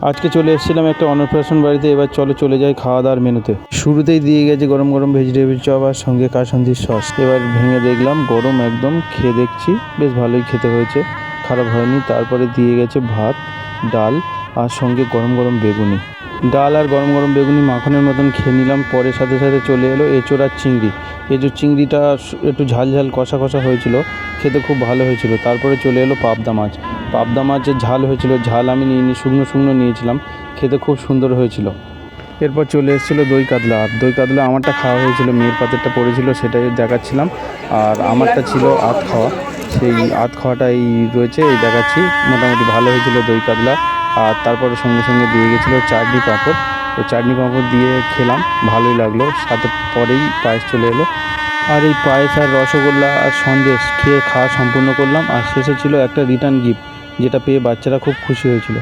আজকে চলে এসেছিলাম একটা অন্নপ্রাশন বাড়িতে। এবার চলে যাই খাওয়া দাওয়ার মেনুতে। শুরুতেই দিয়ে গেছে গরম গরম ভেজিটেবিল চপ আর সঙ্গে কাসুন্দির সস। এবার ভেঙে দেখলাম গরম একদম, খেয়ে দেখছি বেশ ভালোই খেতে হয়েছে, খারাপ হয়নি। তারপরে দিয়ে গেছে ভাত, ডাল আর সঙ্গে গরম গরম বেগুনি। ডাল আর গরম গরম বেগুনি মাখনের মতন খেয়ে নিলাম। পরে সাথে সাথে চলে এলো এঁচোড় আর চিংড়ি। এঁচোড় চিংড়িটা একটু ঝাল ঝাল কষা কষা হয়েছিল, খেতে খুব ভালো হয়েছিল। তারপরে চলে এলো পাবদা মাছ। পাবদা মাছের ঝাল হয়েছিল, ঝাল আমি নিইনি, শুকনো শুকনো নিয়েছিলাম, খেতে খুব সুন্দর হয়েছিল। এরপর চলে এসেছিলো দই কাতলা। আর দই কাতলা আমারটা খাওয়া হয়েছিল, মেয়ের পাতেরটা পড়েছিল সেটাই দেখাচ্ছিলাম। আর আমারটা ছিল আধ খাওয়া, সেই আধ খাওয়াটা এই রয়েছে, এই দেখাচ্ছি। মোটামুটি ভালো হয়েছিল দই কাতলা। আর তারপরে সঙ্গে সঙ্গে দিয়ে গেছিলো চাটনি পাঁপড়। তো চাটনি পাঁপড় দিয়ে খেলাম, ভালোই লাগলো। সাথে পরেই পায়েস চলে এলো। আর এই পায়েস আর রসগোল্লা আর সন্দেশ খেয়ে খাওয়া সম্পূর্ণ করলাম। আর শেষে ছিল একটা রিটার্ন গিফট, যেটা পেয়ে বাচ্চারা খুব খুশি হয়েছিল।